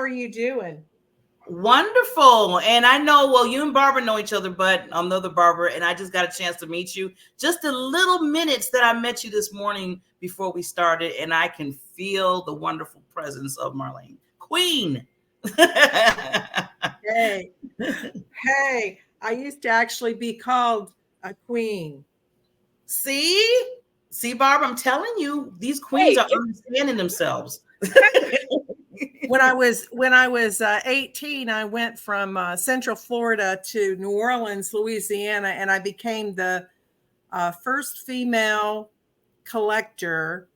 are you doing? Wonderful. And I know, well, you and Barbara know each other, but I'm the other Barbara, and I just got a chance to meet you. Just the little minutes that I met you this morning before we started, and I can feel the wonderful presence of Marlene. Queen. Hey, hey, I used to actually be called a queen. See? See, Barbara, I'm telling you, these queens are understanding themselves. When I was 18, I went from Central Florida to New Orleans, Louisiana, and I became the first female collector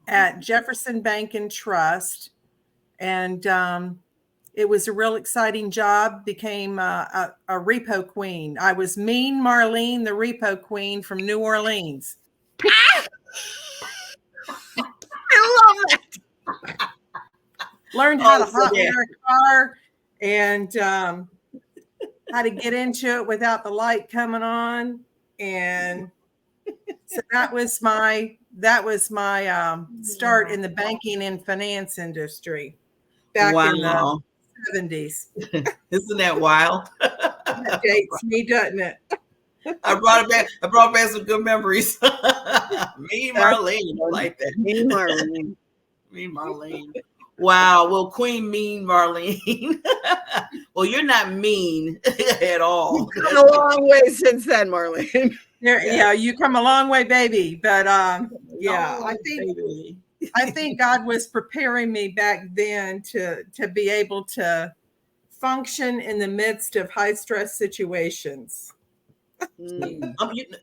at Jefferson Bank and Trust, and it was a real exciting job. Became a repo queen. I was Mean Marlene, the repo queen from New Orleans. I love that. Learned how to hot wire a car and how to get into it without the light coming on. And so that was my start in the banking and finance industry back in the 70s. Isn't that wild? That dates me, doesn't it? I brought back some good memories. Me, Marlene, I like that. Me, Marlene. Me, Marlene. Wow. Well, Queen Mean Marlene. Well, you're not mean at all. You've come a long way since then, Marlene. Yeah, you come a long way, baby. But yeah, I think God was preparing me back then to be able to function in the midst of high stress situations. You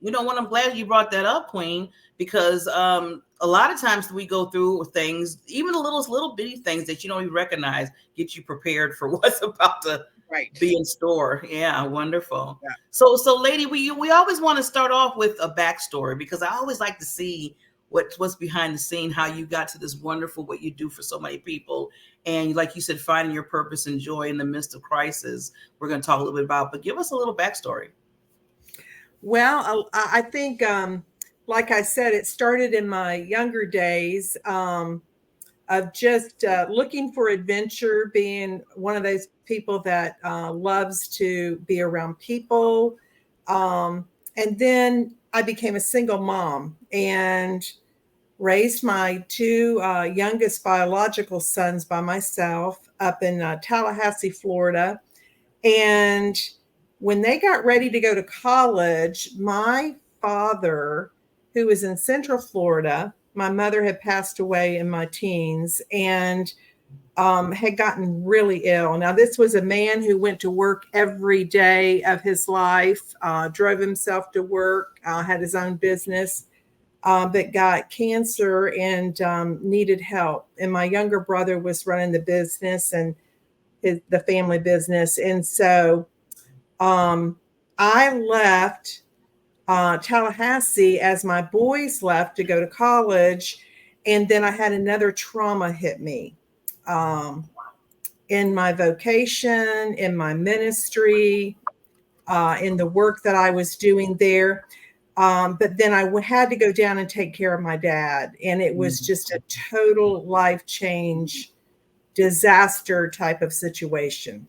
know what? I'm glad you brought that up, Queen, because a lot of times we go through things, even the little bitty things that you don't even recognize, get you prepared for what's about to be in store. Yeah, wonderful. Yeah. So, lady, we always want to start off with a backstory, because I always like to see what's behind the scene, how you got to this wonderful, what you do for so many people. And like you said, finding your purpose and joy in the midst of crisis, we're going to talk a little bit about, but give us a little backstory. Well, I think, like I said, it started in my younger days of just looking for adventure, being one of those people that loves to be around people. And then I became a single mom and raised my two youngest biological sons by myself up in Tallahassee, Florida. And when they got ready to go to college, my father, who was in Central Florida, my mother had passed away in my teens and had gotten really ill. Now, this was a man who went to work every day of his life, drove himself to work, had his own business, but got cancer and needed help. And my younger brother was running the business and the family business. And so I left Tallahassee as my boys left to go to college. And then I had another trauma hit me in my vocation, in my ministry, in the work that I was doing there. But then I had to go down and take care of my dad. And it was just a total life change, disaster type of situation.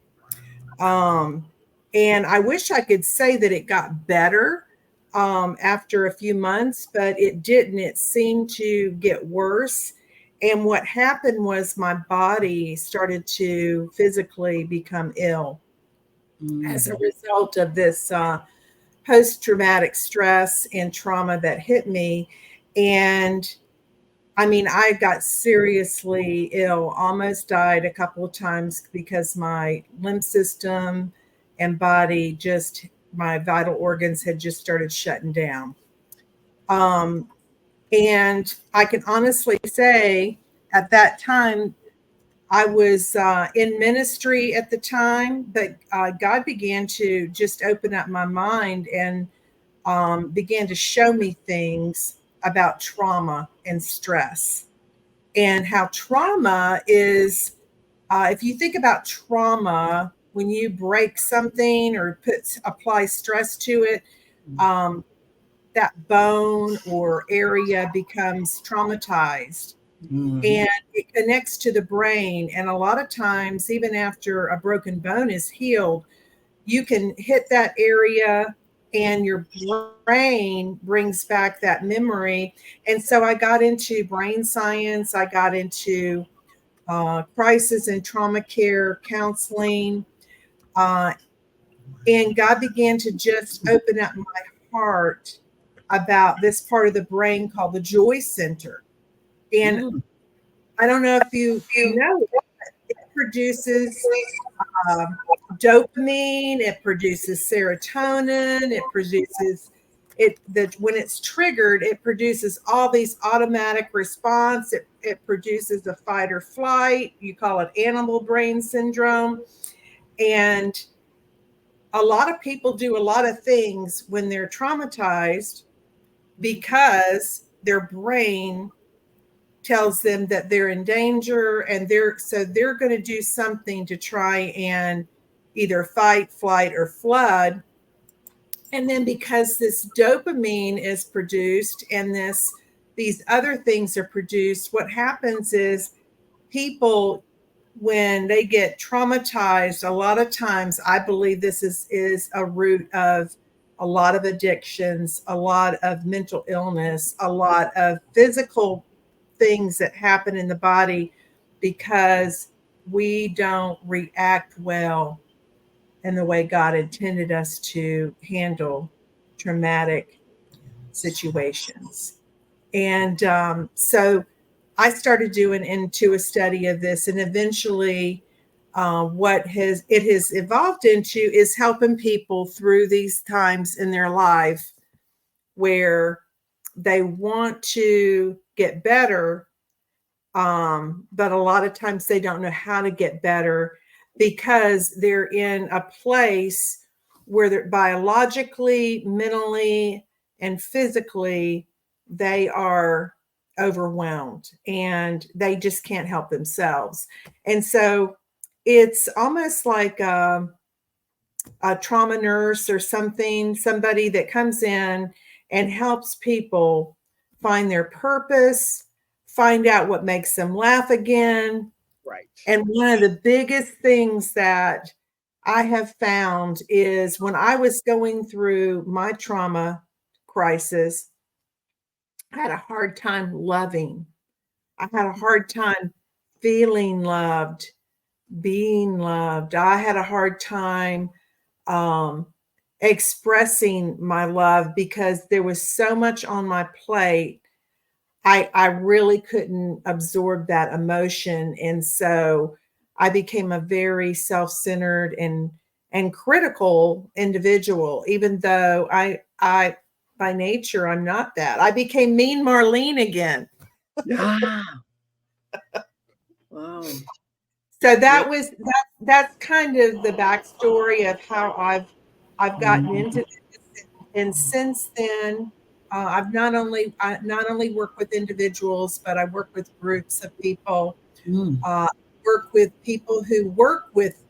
And I wish I could say that it got better after a few months, but it didn't. It seemed to get worse. And what happened was my body started to physically become ill as a result of this post-traumatic stress and trauma that hit me. And I mean, I got seriously ill, almost died a couple of times because my lymph system and body, just my vital organs had just started shutting down. And I can honestly say at that time, I was in ministry at the time, but God began to just open up my mind and began to show me things about trauma and stress and how trauma is, if you think about trauma, when you break something or apply stress to it, that bone or area becomes traumatized. and it connects to the brain. And a lot of times, even after a broken bone is healed, you can hit that area and your brain brings back that memory. And so I got into brain science. I got into crisis and trauma care counseling. Uh, and God began to just open up my heart about this part of the brain called the joy center. And I don't know if you know, it produces um, dopamine, it produces serotonin, it produces it that when it's triggered, it produces all these automatic response. It produces a fight or flight. You call it animal brain syndrome. And a lot of people do a lot of things when they're traumatized because their brain tells them that they're in danger, and they're going to do something to try and either fight, flight, or flood. And then because this dopamine is produced and these other things are produced, what happens is people, when they get traumatized, a lot of times I believe this is a root of a lot of addictions, a lot of mental illness, a lot of physical things that happen in the body because we don't react well in the way God intended us to handle traumatic situations. And so I started doing into a study of this, and eventually, what it has evolved into is helping people through these times in their life where they want to get better, but a lot of times they don't know how to get better because they're in a place where they're biologically, mentally, and physically, they are overwhelmed and they just can't help themselves. And so it's almost like a trauma nurse or somebody that comes in and helps people find their purpose, find out what makes them laugh again. Right. And one of the biggest things that I have found is when I was going through my trauma crisis, I had a hard time loving. I had a hard time feeling loved, being loved. I had a hard time um, expressing my love because there was so much on my plate. I really couldn't absorb that emotion. And so I became a very self-centered and critical individual, even though I by nature I'm not that. I became mean Marlene again. Yeah. Wow. So that's kind of the backstory of how I've gotten into this. And since then, I not only work with individuals, but I work with groups of people. Work with people who work with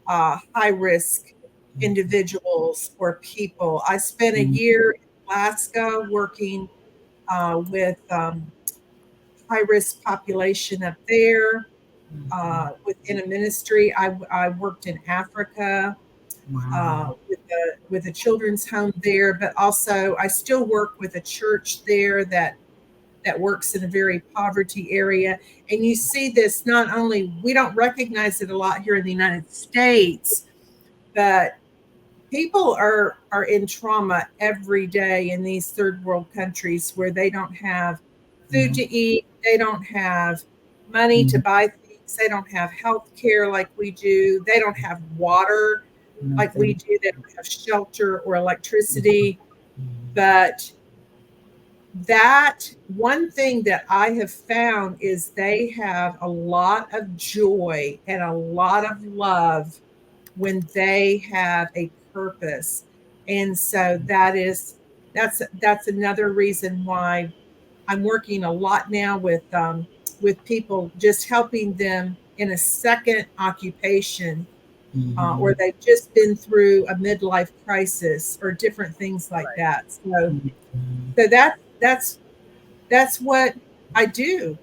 high risk individuals or people. I spent a year in Alaska working with high risk population up there. Within a ministry, I worked in Africa with a children's home there, but also I still work with a church there that works in a very poverty area. And you see this, not only we don't recognize it a lot here in the United States, but people are in trauma every day in these third world countries where they don't have food to eat, they don't have money to buy things, they don't have health care like we do, they don't have water like we do, they don't have shelter or electricity. But that one thing that I have found is they have a lot of joy and a lot of love when they have a purpose. And so that's another reason why I'm working a lot now with people, just helping them in a second occupation, or they've just been through a midlife crisis or different things like that. So that's what I do.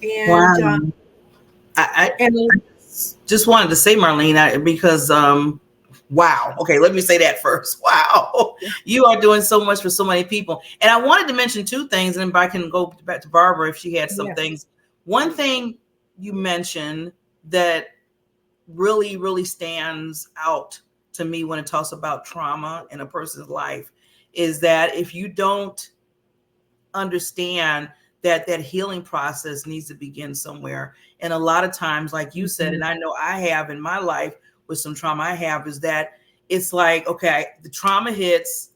And Wow. I and just wanted to say, Marlene, because wow. Okay, let me say that first. Wow, you are doing so much for so many people. And I wanted to mention two things, and if I can go back to Barbara if she had some yeah. things. One thing you mentioned that really, really stands out to me when it talks about trauma in a person's life is that if you don't understand that that healing process needs to begin somewhere. And a lot of times, like you said, and I know I have in my life with some trauma I have, is that it's like, okay, the trauma hits,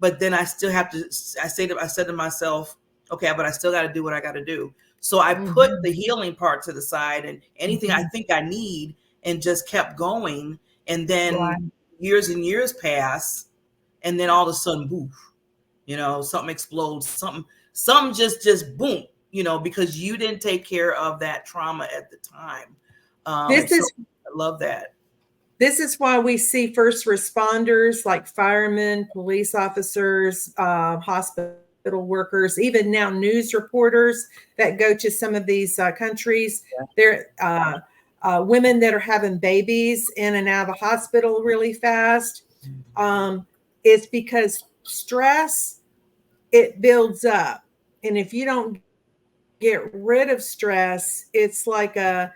but then I still have to, I said to myself, okay, but I still got to do what I got to do. So I put the healing part to the side and anything I think I need and just kept going. And then Right. years and years pass, and then all of a sudden, boof, something explodes, something just boom, because you didn't take care of that trauma at the time. This So is I love that. This is why we see first responders like firemen, police officers, hospital workers, even now news reporters that go to some of these countries. They're women that are having babies in and out of the hospital really fast. It's because stress, it builds up. And if you don't get rid of stress, it's like a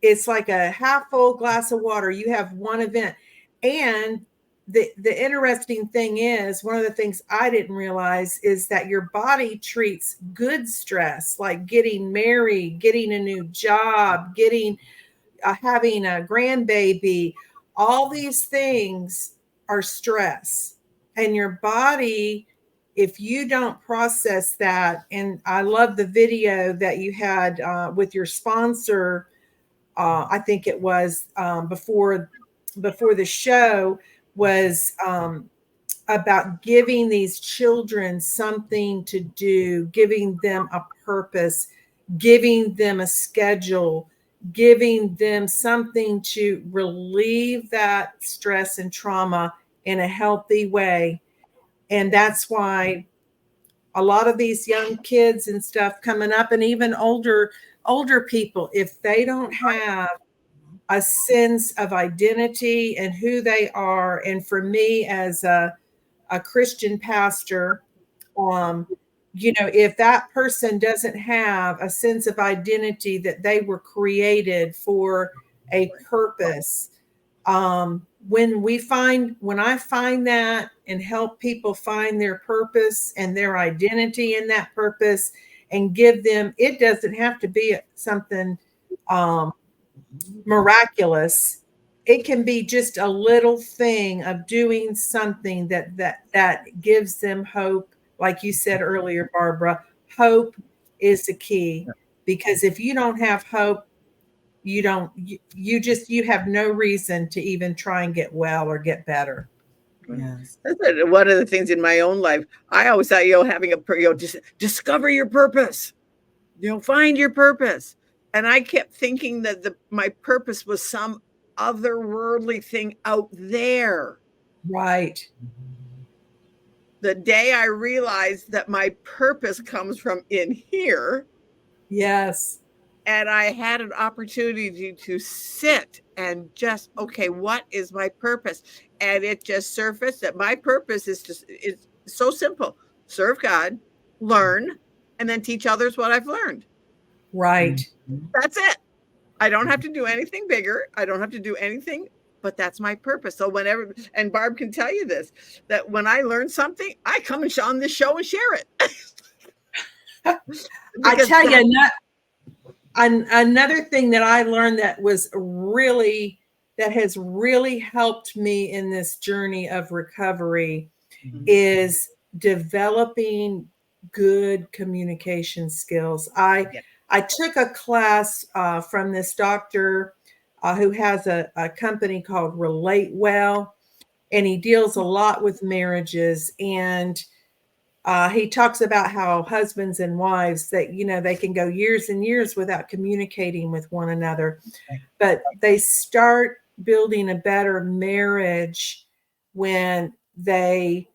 half full glass of water. You have one event. And the interesting thing is, one of the things I didn't realize is that your body treats good stress, like getting married, getting a new job, getting having a grandbaby. All these things are stress. And your body, if you don't process that, and I love the video that you had with your sponsor, I think it was before the show, was about giving these children something to do, giving them a purpose, giving them a schedule, giving them something to relieve that stress and trauma in a healthy way. And that's why a lot of these young kids and stuff coming up, and even older people, if they don't have a sense of identity and who they are. And for me, as a Christian pastor, if that person doesn't have a sense of identity that they were created for a purpose, when I find that and help people find their purpose and their identity in that purpose and give them, it doesn't have to be something miraculous. It can be just a little thing of doing something that gives them hope. Like you said earlier, Barbara, hope is the key, because if you don't have hope, you have no reason to even try and get well or get better. Yes. That's one of the things in my own life. I always thought, having just discover your purpose, find your purpose. And I kept thinking that my purpose was some otherworldly thing out there. Right. The day I realized that my purpose comes from in here. Yes. And I had an opportunity to sit and just, okay, what is my purpose? And it just surfaced that my purpose it's so simple: serve God, learn, and then teach others what I've learned. Right. That's it. I don't have to do anything bigger. I don't have to do anything, but that's my purpose. So whenever, and Barb can tell you this, that when I learn something, I come on this show and share it. I tell you, another thing that I learned that has really helped me in this journey of recovery is developing good communication skills. I took a class from this doctor who has a company called Relate Well, and he deals a lot with marriages. And he talks about how husbands and wives, that they can go years and years without communicating with one another, but they start building a better marriage when they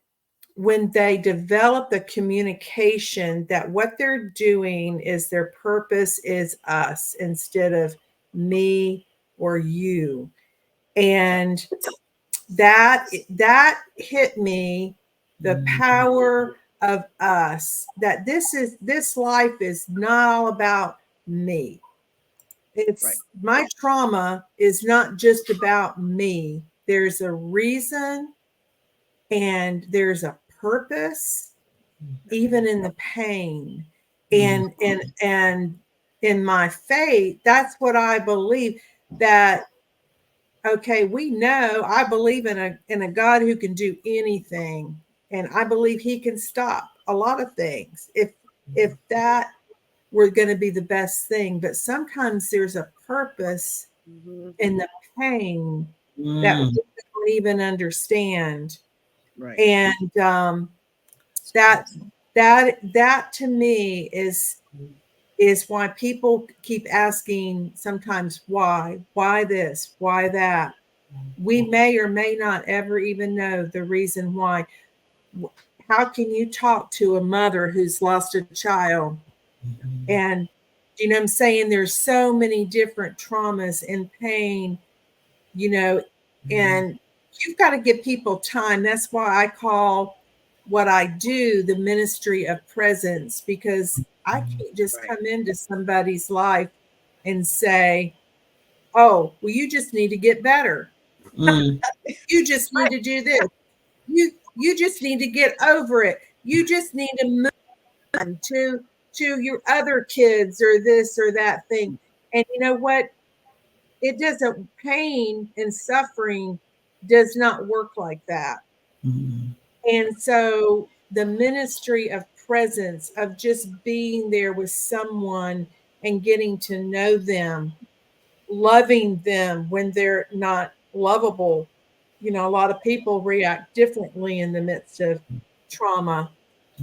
when they develop the communication that what they're doing is their purpose is us instead of me or you. And that hit me, the power of us, that this life is not all about me. It's my trauma is not just about me. There's a reason and there's a purpose even in the pain. And in my faith, that's what I believe, that okay, we know, I believe in a God who can do anything, and I believe he can stop a lot of things if that were going to be the best thing. But sometimes there's a purpose in the pain that we don't even understand. And that to me is why people keep asking sometimes why this, why that. We may or may not ever even know the reason why. How can you talk to a mother who's lost a child? And you know what I'm saying? There's so many different traumas and pain, you know, and you've got to give people time. That's why I call what I do the ministry of presence, because I can't just come into somebody's life and say, oh, well, you just need to get better. You just need to do this. You just need to get over it. You just need to move on to your other kids or this or that thing. And you know what? It doesn't, pain and suffering does not work like that. And so the ministry of presence, of just being there with someone and getting to know them, loving them when they're not lovable. You know, a lot of people react differently in the midst of trauma.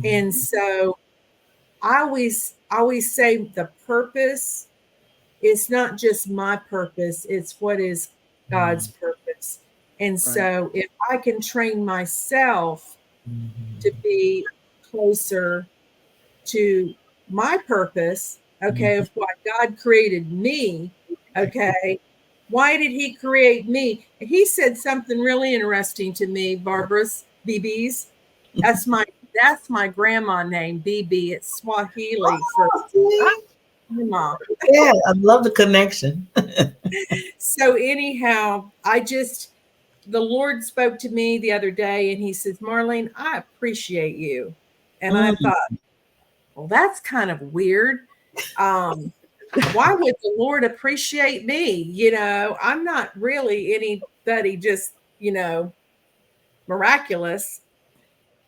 And so I always say the purpose is not just my purpose, it's what is God's purpose. And so if I can train myself to be closer to my purpose, okay, of why God created me, okay, why did he create me? He said something really interesting to me, Barbara's, BB's. That's my grandma name, BB. It's Swahili for grandma. Yeah, I love the connection. So anyhow, the Lord spoke to me the other day and he says, Marlene, I appreciate you. And I thought, well, that's kind of weird. Why would the Lord appreciate me? You know, I'm not really anybody just, you know, miraculous.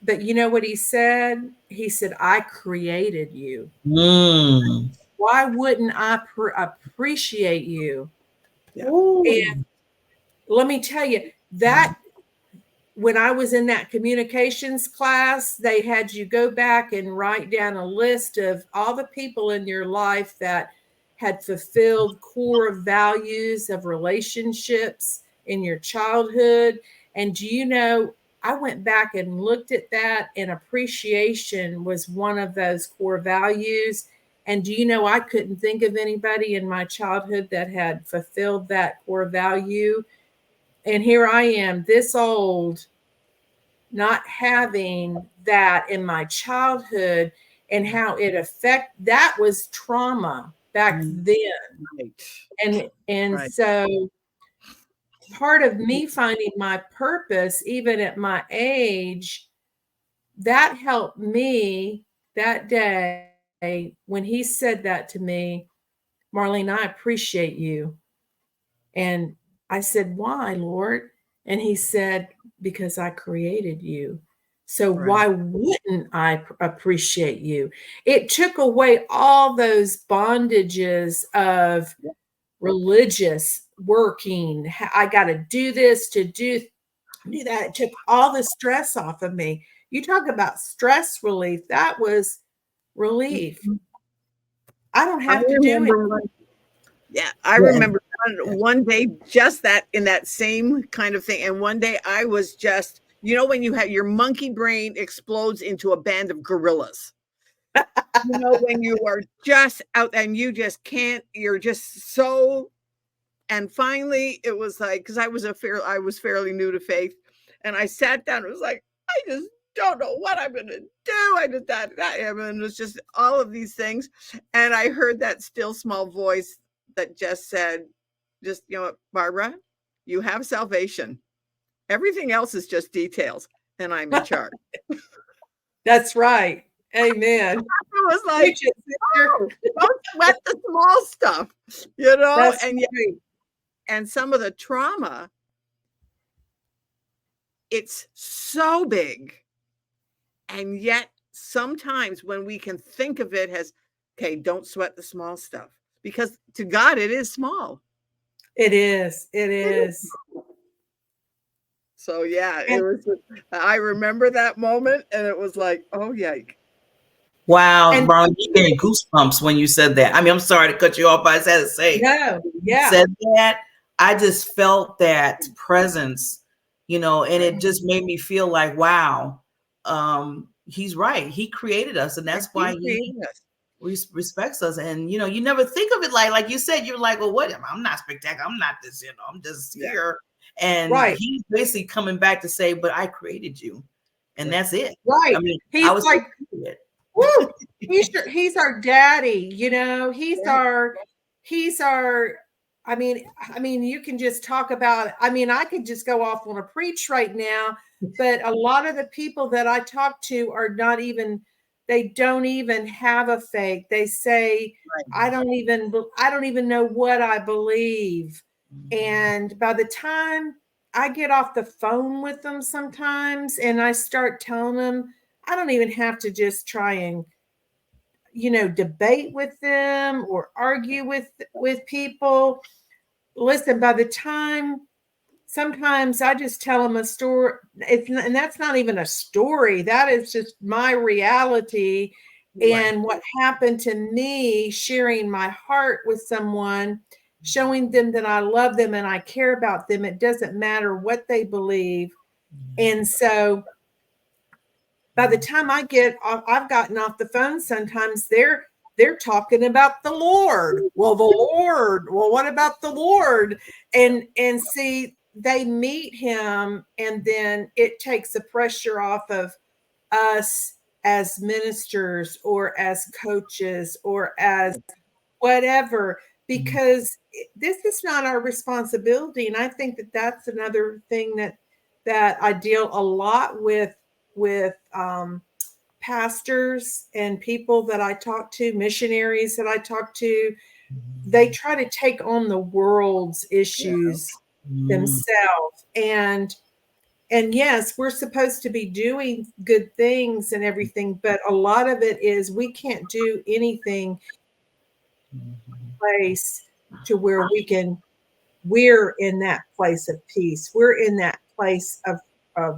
But you know what he said? He said, I created you. Why wouldn't I appreciate you? And let me tell you that when I was in that communications class, they had you go back and write down a list of all the people in your life that had fulfilled core values of relationships in your childhood. And do you know, I went back and looked at that, and appreciation was one of those core values. And do you know, I couldn't think of anybody in my childhood that had fulfilled that core value. And here I am, this old, not having that in my childhood, and how that was trauma back then. And so part of me finding my purpose, even at my age, that helped me that day when he said that to me, Marlene, I appreciate you. And I said, why, Lord? And he said, because I created you. So why wouldn't I appreciate you? It took away all those bondages of religious working. I got to do this to do that. It took all the stress off of me. You talk about stress relief. That was relief. I don't have to do it. Yeah, I remember one day just that, in that same kind of thing. And one day I was just You know, when you have your monkey brain explodes into a band of gorillas. You know, when you are just out and you just can't, you're just so. And finally, it was like, because I was fairly new to faith, and I sat down. It was like, I just don't know what I'm going to do. I just that and it was just all of these things, and I heard that still small voice that just said, "Just you know, what, Barbara, you have salvation. Everything else is just details, and I'm in charge." That's right. Amen. I was like, oh, don't sweat the small stuff, you know. That's and right. and some of the trauma, it's so big. And yet sometimes when we can think of it as, okay, don't sweat the small stuff, because to God it is small. It is. It is. So yeah, And it was. I remember that moment, and it was like, oh yike. Wow, And Marlene, you gave me goosebumps when you said that. I mean, I'm sorry to cut you off, but I just had to say, no, you yeah, said that. I just felt that presence, you know, and it just made me feel like, wow, he's right. He created us, and that's why he respects us. And you know, you never think of it like you said. You're like, well, what? I'm not spectacular. I'm not this. You know, I'm just here. And right, he's basically coming back to say, but I created you, and that's it. right. I mean, He's I was like, it. woo, he's our daddy, you know, he's our, I mean, you can just talk about, I mean, I could just go off on a preach right now, but a lot of the people that I talk to are not even, they don't even have a faith. They say, I don't even know what I believe. And by the time I get off the phone with them sometimes and I start telling them, I don't even have to just try and, you know, debate with them or argue with people. Listen, by the time, sometimes I just tell them a story, and that's not even a story. That is just my reality and what happened to me, sharing my heart with someone, showing them that I love them and I care about them. It doesn't matter what they believe. And so by the time I get off, I've gotten off the phone, sometimes they're talking about the Lord. Well, the Lord. Well, what about the Lord? And see, they meet him, and then it takes the pressure off of us as ministers or as coaches or as whatever, because this is not our responsibility. And I think that that's another thing that I deal a lot with pastors and people that I talk to, missionaries that I talk to. They try to take on the world's issues themselves. And yes, we're supposed to be doing good things and everything, but a lot of it is we can't do anything place to where we're in that place of peace. We're in that place of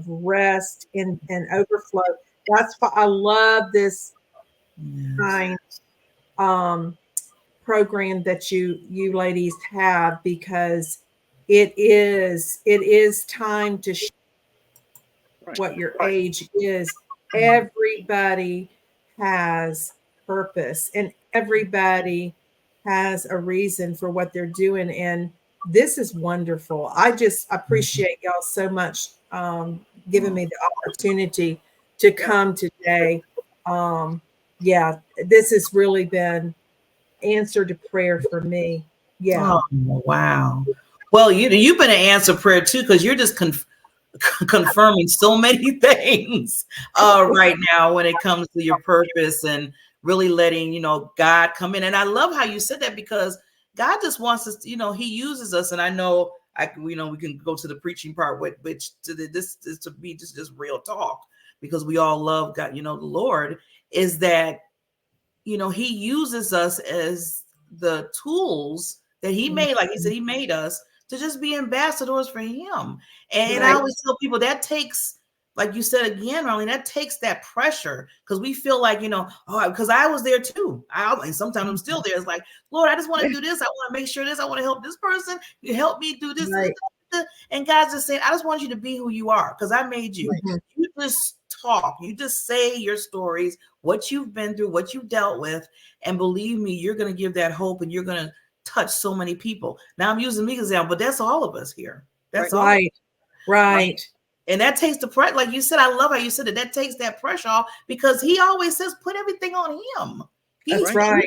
rest and overflow. That's why I love this kind program that you ladies have, because it is time to show what your age is. Everybody has purpose, and everybody has a reason for what they're doing, and this is wonderful. I just appreciate y'all so much giving me the opportunity to come today. Yeah, this has really been answer to prayer for me. Yeah. Oh, wow. Well, you've been an answer prayer too, because you're just confirming so many things right now when it comes to your purpose and really letting, God come in. And I love how you said that, because God just wants us, he uses us. And I know we can go to the preaching part, which this is to be just real talk, because we all love God, the Lord, is that, he uses us as the tools that he made. Like he said, he made us to just be ambassadors for him. And I always tell people that takes, like you said again, Marlene, that takes that pressure, because we feel like, because I was there too. And sometimes I'm still there. It's like, Lord, I just want to do this. I want to make sure this. I want to help this person. You help me do this. Right. and God's just saying, I just want you to be who you are because I made you. Mhm. You just talk, you just say your stories, what you've been through, what you've dealt with, and believe me, you're going to give that hope and you're going to touch so many people. Now I'm using me as an example, but that's all of us here. That's all. Right. Right. And that takes the pressure, like you said. I love how you said it. That takes that pressure off because he always says, "Put everything on him." That's right.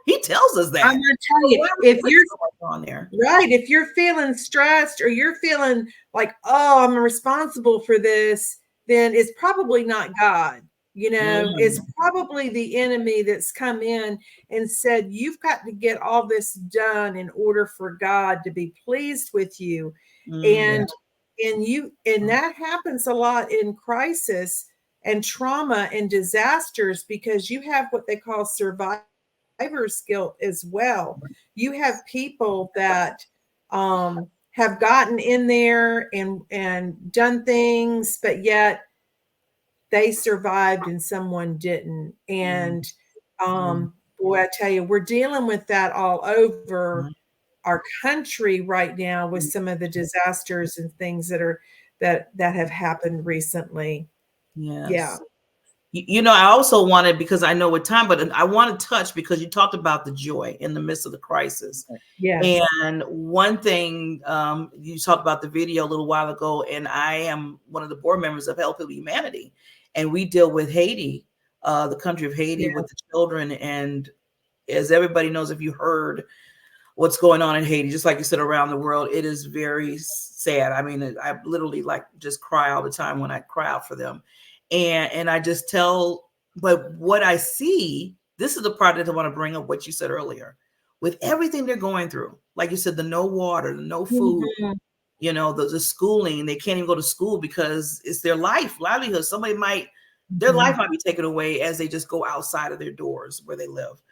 He tells us that. I'm gonna tell you, if you're on there, right, if you're feeling stressed or you're feeling like, oh, I'm responsible for this, then it's probably not God. You know, it's probably the enemy that's come in and said, you've got to get all this done in order for God to be pleased with you. And that happens a lot in crisis and trauma and disasters because you have what they call survivor's guilt as well. You have people that have gotten in there and done things, but yet they survived and someone didn't. And boy, I tell you, we're dealing with that all over our country right now with some of the disasters and things that have happened recently. Yes. Yeah. You know, I also wanted, because I know with time, but I want to touch because you talked about the joy in the midst of the crisis. Yes. And one thing, you talked about the video a little while ago, and I am one of the board members of Help Humanity, and we deal with Haiti, the country of Haiti, with the children. And as everybody knows, if you heard what's going on in Haiti, just like you said, around the world, it is very sad. I mean, I literally like just cry all the time when I cry out for them. And I just tell, but what I see, this is the part that I want to bring up what you said earlier. With everything they're going through, like you said, the no water, the no food, you know, the schooling, they can't even go to school because it's their livelihood. Somebody might, their life might be taken away as they just go outside of their doors where they live.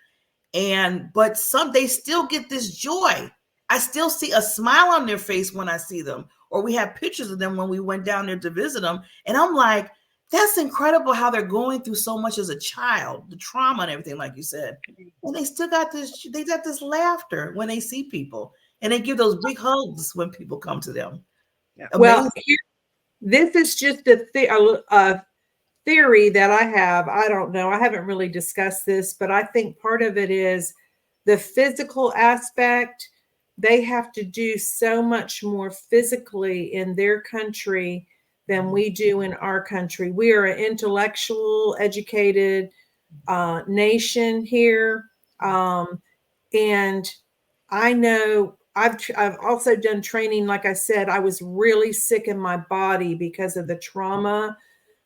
But they still get this joy. I still see a smile on their face when I see them, or we have pictures of them when we went down there to visit them. And I'm like, that's incredible how they're going through so much as a child, the trauma and everything, like you said. And they still got this laughter when they see people, and they give those big hugs when people come to them. Yeah. Well, this is just a theory that I have. I don't know. I haven't really discussed this, but I think part of it is the physical aspect. They have to do so much more physically in their country than we do in our country. We are an intellectual, educated nation here. And I know I've also done training. Like I said, I was really sick in my body because of the trauma,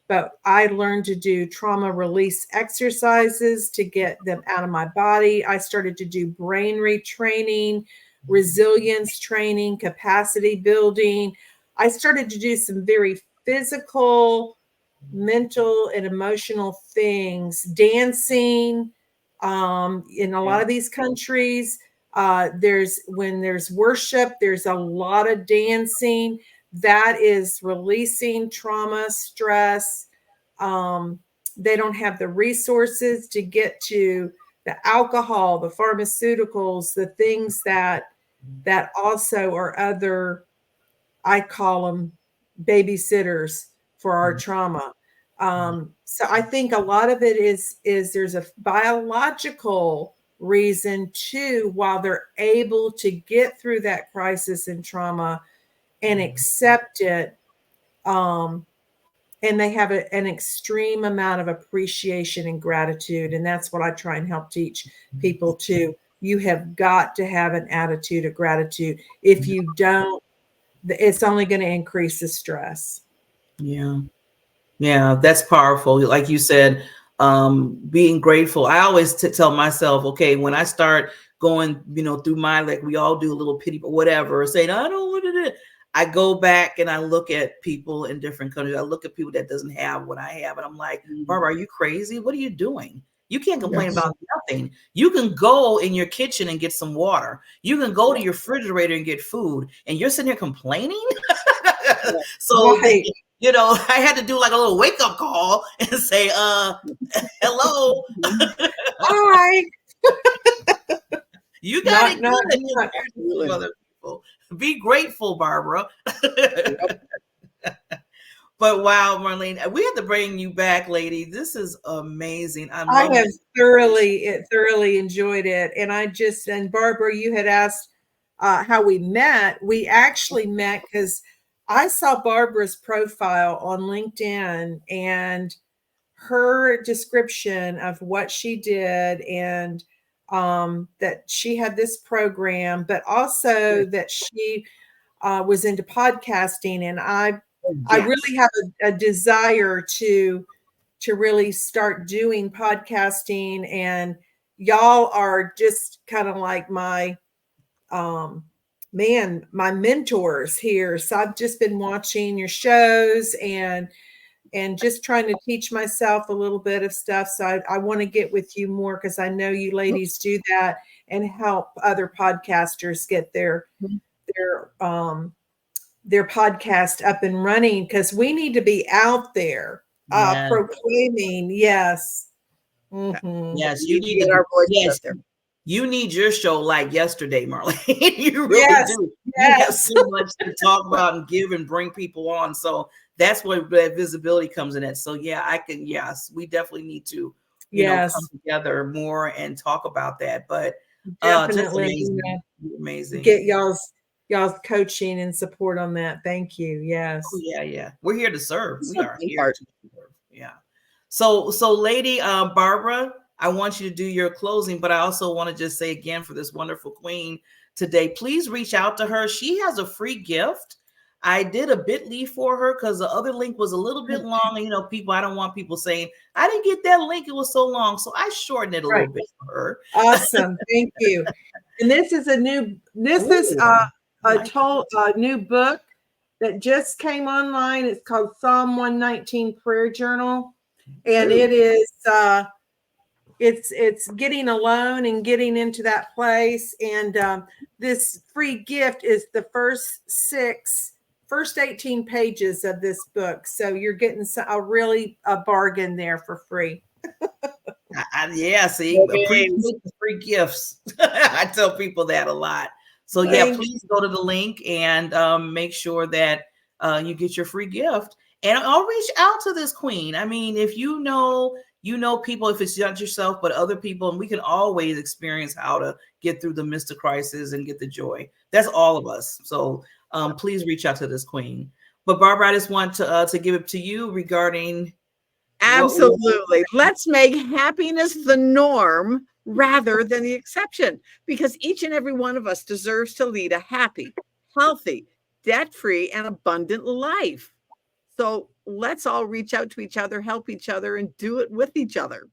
but I learned to do trauma release exercises to get them out of my body. I started to do brain retraining, resilience training, capacity building. I started to do some very physical, mental, and emotional things, dancing. In a lot of these countries, when there's worship, there's a lot of dancing. That is releasing trauma, stress. They don't have the resources to get to the alcohol, the pharmaceuticals, the things that also are other, I call them babysitters for our trauma. So I think a lot of it is there's a biological reason too, while they're able to get through that crisis and trauma and accept it. And they have an extreme amount of appreciation and gratitude. And that's what I try and help teach people too. You have got to have an attitude of gratitude. If you don't, it's only going to increase the stress. Yeah. Yeah, that's powerful. Like you said, being grateful. I always tell myself, okay, when I start going, through my, like we all do a little pity, but whatever, saying, I don't want to do it. I go back and I look at people in different countries. I look at people that doesn't have what I have. And I'm like, Barbara, are you crazy? What are you doing? You can't complain about nothing. You can go in your kitchen and get some water. You can go to your refrigerator and get food. And you're sitting here complaining? So, I had to do like a little wake up call and say, hello. Hi. You got it good compared to other people. Be grateful, Barbara. But wow, Marlene, we have to bring you back, lady. This is amazing. I have thoroughly enjoyed it. And Barbara, you had asked how we met. We actually met because I saw Barbara's profile on LinkedIn and her description of what she did, and that she had this program, but also that she was into podcasting. And I really have a desire to really start doing podcasting, and y'all are just kind of like my my mentors here. So I've just been watching your shows and just trying to teach myself a little bit of stuff. So I want to get with you more, because I know you ladies do that and help other podcasters get their podcast up and running, because we need to be out there proclaiming. Yes. Mm-hmm. Yes, you need to get our voice out there. You need your show like yesterday, Marlene. You really do. Yes. You have so much to talk about and give and bring people on. So that's where that visibility comes in at. So yeah, we definitely need to, come together more and talk about that. But definitely just amazing. Get y'all's coaching and support on that. Thank you. Yes. Oh, yeah. We're here to serve. We are here to serve. Yeah. So lady Barbara, I want you to do your closing, but I also want to just say again, for this wonderful queen today, please reach out to her. She has a free gift. I did a bit.ly for her because the other link was a little bit long. And, I don't want people saying, I didn't get that link. It was so long. So I shortened it a little bit for her. Awesome. Thank you. And this is a new book that just came online. It's called Psalm 119 Prayer Journal. And it is, it's getting alone and getting into that place. And this free gift is the first 18 pages of this book. So you're getting a bargain there for free. See, appreciate the free gifts. I tell people that a lot. So please go to the link and make sure that you get your free gift. And I'll reach out to this queen. I mean, if you know people, if it's not yourself, but other people, and we can always experience how to get through the midst of crisis and get the joy. That's all of us. So please reach out to this queen. But Barbara, I just want to give it to you regarding. Absolutely. Let's make happiness the norm rather than the exception, because each and every one of us deserves to lead a happy, healthy, debt-free, and abundant life. So let's all reach out to each other, help each other, and do it with each other.